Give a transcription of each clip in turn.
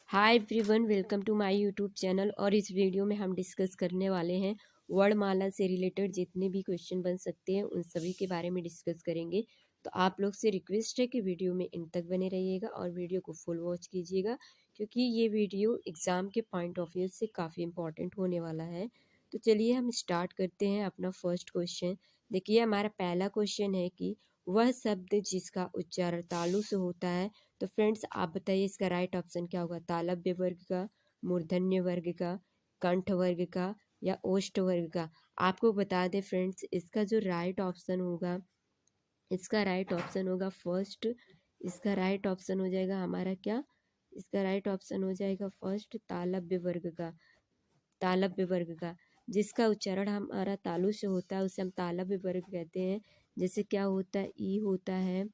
Hi everyone, welcome to my YouTube channel. और इस video में हम डिस्कस करने वाले हैं वर्णमाला से रिलेटेड जितने भी क्वेश्चन बन सकते हैं उन सभी के बारे में डिस्कस करेंगे। तो आप लोग से रिक्वेस्ट है कि वीडियो में इन तक बने रहिएगा और वीडियो को फुल वॉच कीजिएगा, क्योंकि ये वीडियो एग्ज़ाम के पॉइंट ऑफ व्यू से काफ़ी इंपॉर्टेंट होने वाला है। तो चलिए हम स्टार्ट करते हैं अपना फर्स्ट क्वेश्चन। देखिए, हमारा पहला क्वेश्चन है कि वह शब्द जिसका उच्चारण तालु से होता है। तो फ्रेंड्स, आप बताइए इसका राइट ऑप्शन क्या होगा? तालव्य वर्ग का, मूर्धन्य वर्ग का, कंठ वर्ग का या ओष्ठ वर्ग का? आपको बता दें फ्रेंड्स, इसका जो राइट ऑप्शन होगा, इसका राइट ऑप्शन होगा फर्स्ट। इसका राइट ऑप्शन हो जाएगा हमारा क्या? इसका राइट ऑप्शन हो जाएगा फर्स्ट, तालव्य वर्ग का। तालव्य वर्ग का, जिसका उच्चारण हमारा तालु से होता है उसे हम तालव्य वर्ग कहते हैं। जैसे क्या होता है, ई होता है,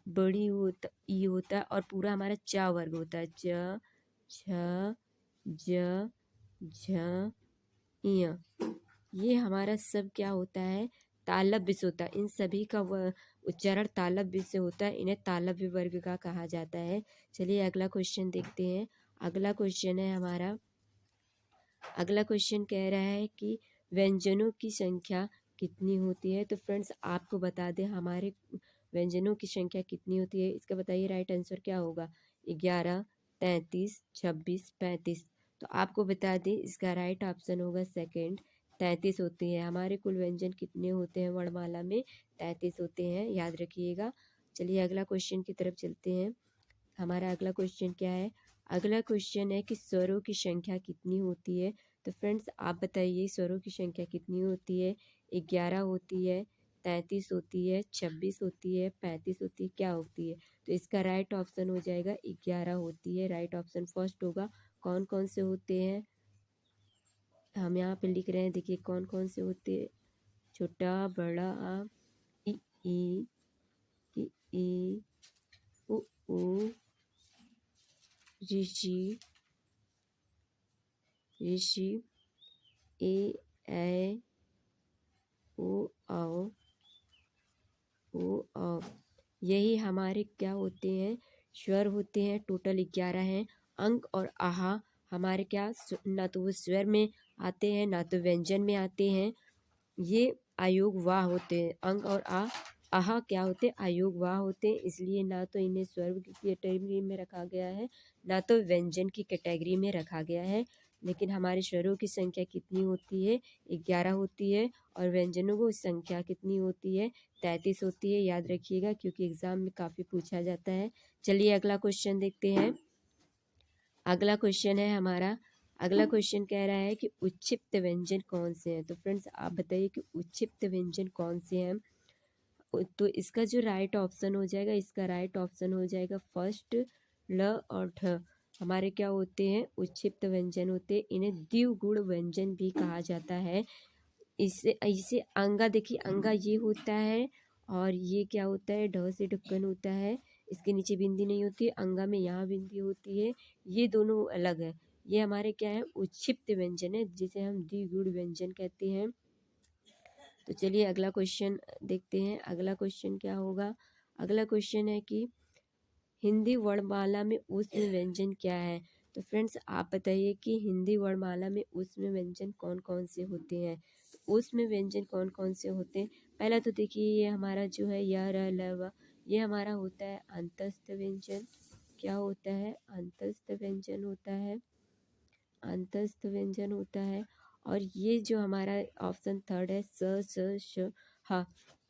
बड़ी होता, ई होता है और पूरा हमारा चा वर्ग होता है। च, छ, ज, झ, इय। ये हमारा सब क्या होता है? तालव्य से होता है। इन सभी का उच्चारण तालव्य से होता है, इन्हें तालव्य वर्ग का कहा जाता है। चलिए अगला क्वेश्चन देखते हैं। अगला क्वेश्चन है हमारा, अगला क्वेश्चन कह रहा है कि व्यंजनों की संख्या कितनी होती है। तो फ्रेंड्स, आपको बता दें हमारे व्यंजनों की संख्या कितनी होती है, इसका बताइए राइट आंसर क्या होगा? 11, 33, 26, 35। तो आपको बता दें इसका राइट ऑप्शन होगा सेकंड, 33 होती है। हमारे कुल व्यंजन कितने होते हैं वर्णमाला में? 33 होते हैं, याद रखिएगा। चलिए अगला क्वेश्चन की तरफ चलते हैं। हमारा अगला क्वेश्चन क्या है? अगला क्वेश्चन है कि स्वरों की संख्या कितनी होती है। तो फ्रेंड्स, आप बताइए स्वरों की संख्या कितनी होती है? 11 होती है, 33 होती है, 26 होती है, 35 होती है, क्या होती है? तो इसका राइट ऑप्शन हो जाएगा 11 होती है। राइट ऑप्शन फर्स्ट होगा। कौन कौन से होते हैं हम यहाँ पे लिख रहे हैं, देखिए कौन कौन से होते हैं। छोटा, बड़ा, आ, ई, ई, उ, ऋषि, ऋषि, ए, ऐ, ओ, औ, यही हमारे क्या होते हैं? स्वर होते हैं। टोटल 11 हैं। अंक और आहा हमारे क्या, ना तो वो स्वर में आते हैं ना तो व्यंजन में आते हैं। ये आयोग वाह होते हैं। अंक और आहा क्या होते हैं? आयोग वाह होते हैं। इसलिए ना तो इन्हें स्वर की कैटेगरी में रखा गया है ना तो व्यंजन की कैटेगरी में रखा गया है। लेकिन हमारे स्वरों की संख्या कितनी होती है? 11 होती है। और व्यंजनों की संख्या कितनी होती है? 33 होती है। याद रखिएगा, क्योंकि एग्जाम में काफ़ी पूछा जाता है। चलिए अगला क्वेश्चन देखते हैं। अगला क्वेश्चन है हमारा, अगला क्वेश्चन कह रहा है कि उच्छिप्त व्यंजन कौन से हैं। तो फ्रेंड्स, आप बताइए कि उच्छिप्त व्यंजन कौन से हैं। तो इसका जो राइट ऑप्शन हो जाएगा, इसका राइट ऑप्शन हो जाएगा फर्स्ट, ल और ठ। हमारे क्या होते हैं? उच्छिप्त व्यंजन होते हैं। इन्हें द्विगुण व्यंजन भी कहा जाता है। इससे इसे अंगा, देखिए अंगा ये होता है और ये क्या होता है? ढ से ढक्कन होता है। इसके नीचे बिंदी नहीं होती है। अंगा में यहाँ बिंदी होती है। ये दोनों अलग है। ये हमारे क्या है? उच्छिप्त व्यंजन है, जिसे हम द्विगुण व्यंजन कहते हैं। तो चलिए अगला क्वेश्चन देखते हैं। अगला क्वेश्चन क्या होगा? अगला क्वेश्चन है कि हिंदी वर्णमाला में ऊष्म व्यंजन क्या है। तो फ्रेंड्स, आप बताइए कि हिंदी वर्णमाला में ऊष्म व्यंजन कौन कौन से होते हैं। तो ऊष्म व्यंजन कौन कौन से होते हैं? पहला तो देखिए, ये हमारा जो है य, र, ल, व, ये हमारा होता है अंतस्थ व्यंजन। क्या होता है? अंतस्थ व्यंजन होता है। अंतस्थ व्यंजन होता है। और ये जो हमारा ऑप्शन थर्ड है, स, श, ह,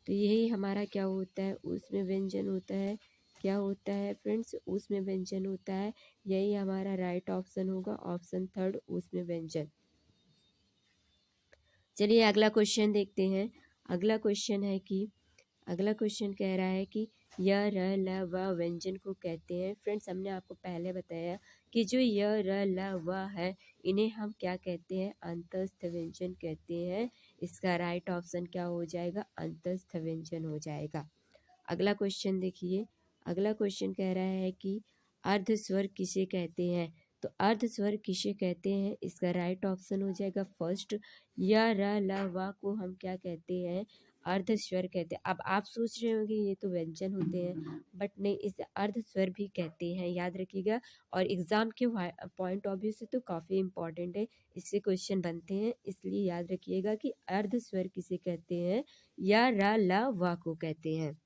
तो यही हमारा क्या होता है? उसमें व्यंजन होता है। क्या होता है फ्रेंड्स? उसमें व्यंजन होता है। यही हमारा राइट ऑप्शन होगा, ऑप्शन थर्ड, उसमें व्यंजन। चलिए अगला क्वेश्चन देखते हैं। अगला क्वेश्चन है कि, अगला क्वेश्चन कह रहा है कि य, र, ल, व व्यंजन को कहते हैं। फ्रेंड्स, हमने आपको पहले बताया कि जो य, र, ल, व है, इन्हें हम क्या कहते हैं? अंतस्थ व्यंजन कहते हैं। इसका राइट ऑप्शन क्या हो जाएगा? अंतस्थ व्यंजन हो जाएगा। अगला क्वेश्चन देखिए। अगला क्वेश्चन कह रहा है कि अर्ध स्वर किसे कहते हैं। तो अर्ध स्वर किसे कहते हैं? इसका राइट ऑप्शन हो जाएगा फर्स्ट, य, र, ल, व को हम क्या कहते हैं? अर्ध स्वर कहते हैं। अब आप सोच रहे होंगे ये तो व्यंजन होते हैं, बट नहीं, इसे अर्ध स्वर भी कहते हैं, याद रखिएगा। और एग्जाम के पॉइंट ऑफ व्यू से तो काफ़ी इंपॉर्टेंट है, इससे क्वेश्चन बनते हैं, इसलिए याद रखिएगा कि अर्ध स्वर किसे कहते हैं या रा ला वा को कहते हैं।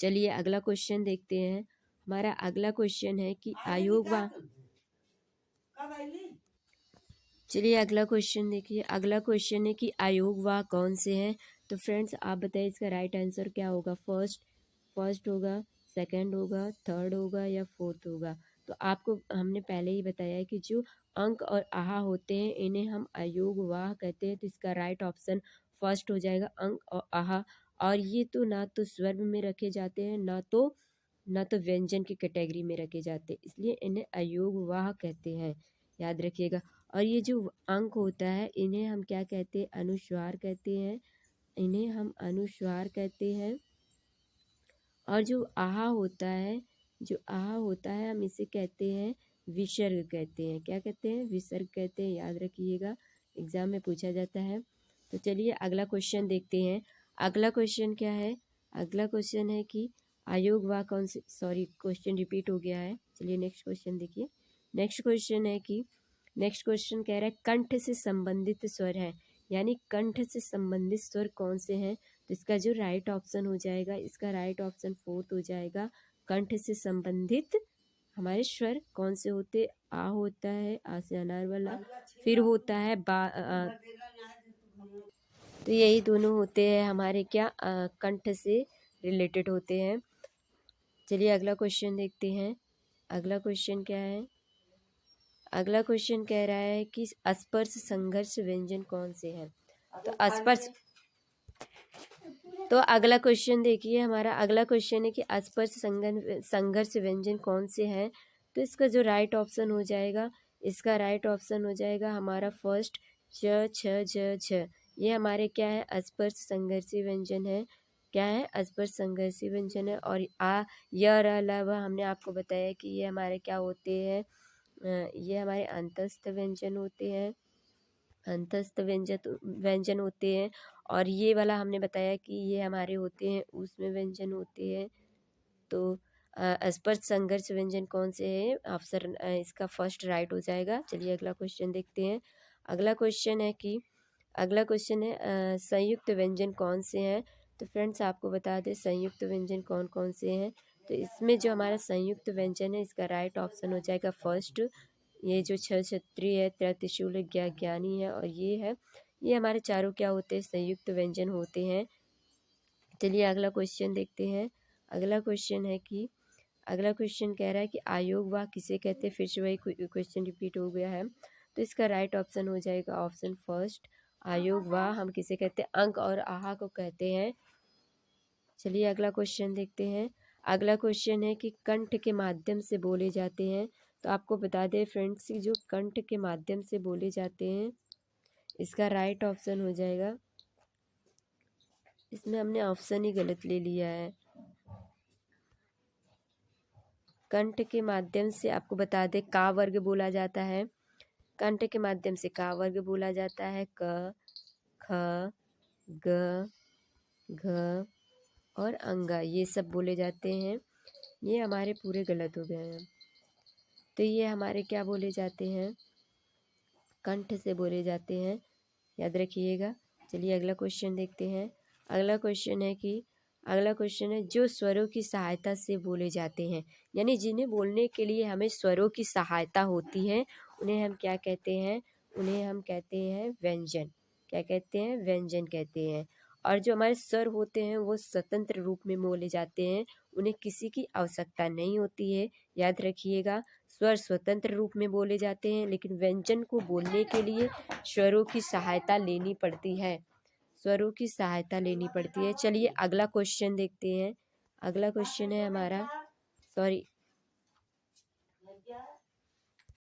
चलिए अगला क्वेश्चन देखते हैं। हमारा अगला क्वेश्चन है कि आयोग वा चलिए अगला क्वेश्चन देखिए। अगला क्वेश्चन है कि अयोग वाह कौन से हैं। तो फ्रेंड्स आप बताइए इसका राइट आंसर क्या होगा। फर्स्ट होगा, सेकंड होगा, थर्ड होगा या फोर्थ होगा। तो आपको हमने पहले ही बताया है कि जो अंक और आहा होते हैं इन्हें हम अयोग वाह कहते हैं। तो इसका राइट ऑप्शन फर्स्ट हो जाएगा, अंक और आहा। और ये तो ना तो स्वर में रखे जाते हैं, ना तो व्यंजन की कैटेगरी में रखे जाते हैं, इसलिए इन्हें अयोग वाह कहते हैं, याद रखिएगा। और ये जो अंक होता है इन्हें हम क्या कहते हैं, अनुस्वार कहते हैं, इन्हें हम अनुस्वार कहते हैं। और जो आहा होता है हम इसे कहते हैं विसर्ग कहते हैं। क्या कहते हैं, विसर्ग कहते हैं, याद रखिएगा, एग्जाम में पूछा जाता है। तो चलिए अगला क्वेश्चन देखते हैं। अगला क्वेश्चन क्या है, अगला क्वेश्चन है कि आयोग व कौन से, सॉरी क्वेश्चन रिपीट हो गया है। चलिए नेक्स्ट क्वेश्चन देखिए। नेक्स्ट क्वेश्चन कह रहा है कंठ से संबंधित स्वर है, यानी कंठ से संबंधित स्वर कौन से हैं। तो इसका जो राइट ऑप्शन हो जाएगा, इसका राइट ऑप्शन फोर्थ हो जाएगा। कंठ से संबंधित हमारे स्वर कौन से होते, आ होता है, आ से अनार वाला, फिर होता है तो यही दोनों होते हैं हमारे क्या, कंठ से रिलेटेड होते हैं। चलिए अगला क्वेश्चन देखते हैं। अगला क्वेश्चन क्या है, अगला क्वेश्चन कह रहा है कि स्पर्श संघर्ष व्यंजन कौन से हैं। तो स्पर्श, तो अगला क्वेश्चन देखिए, हमारा अगला क्वेश्चन है कि स्पर्श संघर्ष व्यंजन कौन से हैं। तो इसका जो राइट ऑप्शन हो जाएगा, इसका राइट ऑप्शन हो जाएगा हमारा फर्स्ट, च छ ज झ। ये हमारे क्या है, स्पर्श संघर्षी व्यंजन है। क्या है, स्पर्श संघर्षी व्यंजन है। और आ य र ल व हमने आपको बताया कि ये हमारे क्या होते हैं, ये हमारे अंतस्थ व्यंजन होते हैं, अंतस्थ व्यंजन होते हैं। और ये वाला हमने बताया कि ये हमारे होते हैं उसमें व्यंजन होते हैं। तो स्पर्श संघर्ष व्यंजन कौन से हैं, ऑप्शन इसका फर्स्ट राइट हो जाएगा। चलिए अगला क्वेश्चन देखते हैं। अगला क्वेश्चन है कि अगला क्वेश्चन है संयुक्त व्यंजन कौन से हैं। तो फ्रेंड्स आपको बता दें संयुक्त व्यंजन कौन कौन से हैं। तो इसमें जो हमारा संयुक्त व्यंजन है इसका राइट ऑप्शन हो जाएगा फर्स्ट, ये जो छह छत्री है, त्रिशूल ज्ञानी है और ये है, ये हमारे चारों क्या होते हैं, संयुक्त व्यंजन होते हैं। चलिए अगला क्वेश्चन देखते हैं। अगला क्वेश्चन है कि अगला क्वेश्चन कह रहा है कि आयोग वाह किसे कहते हैं। फिर से वही क्वेश्चन रिपीट हो गया है। तो इसका राइट ऑप्शन हो जाएगा ऑप्शन फर्स्ट, आयोग वाह हम किसे कहते हैं, अंक और आहा को कहते हैं। चलिए अगला क्वेश्चन देखते हैं। अगला क्वेश्चन है कि कंठ के माध्यम से बोले जाते हैं। तो आपको बता दें फ्रेंड्स कि जो कंठ के माध्यम से बोले जाते हैं इसका राइट ऑप्शन हो जाएगा, इसमें हमने ऑप्शन ही गलत ले लिया है। कंठ के माध्यम से आपको बता दें का वर्ग बोला जाता है, कंठ के माध्यम से का वर्ग बोला जाता है, क ख ग घ और अंगा, ये सब बोले जाते हैं। ये हमारे पूरे गलत हो गए हैं। तो ये हमारे क्या बोले जाते हैं, कंठ से बोले जाते हैं, याद रखिएगा। चलिए अगला क्वेश्चन देखते हैं। अगला क्वेश्चन है कि अगला क्वेश्चन है जो स्वरों की सहायता से बोले जाते हैं, यानी जिन्हें बोलने के लिए हमें स्वरों की सहायता होती है उन्हें हम क्या कहते हैं, उन्हें हम कहते हैं व्यंजन। क्या कहते हैं, व्यंजन कहते हैं। और जो हमारे स्वर होते हैं वो स्वतंत्र रूप में बोले जाते हैं, उन्हें किसी की आवश्यकता नहीं होती है, याद रखिएगा। स्वर स्वतंत्र रूप में बोले जाते हैं लेकिन व्यंजन को बोलने के लिए स्वरों की सहायता लेनी पड़ती है, स्वरों की सहायता लेनी पड़ती है। चलिए अगला क्वेश्चन देखते हैं। अगला क्वेश्चन है हमारा, सॉरी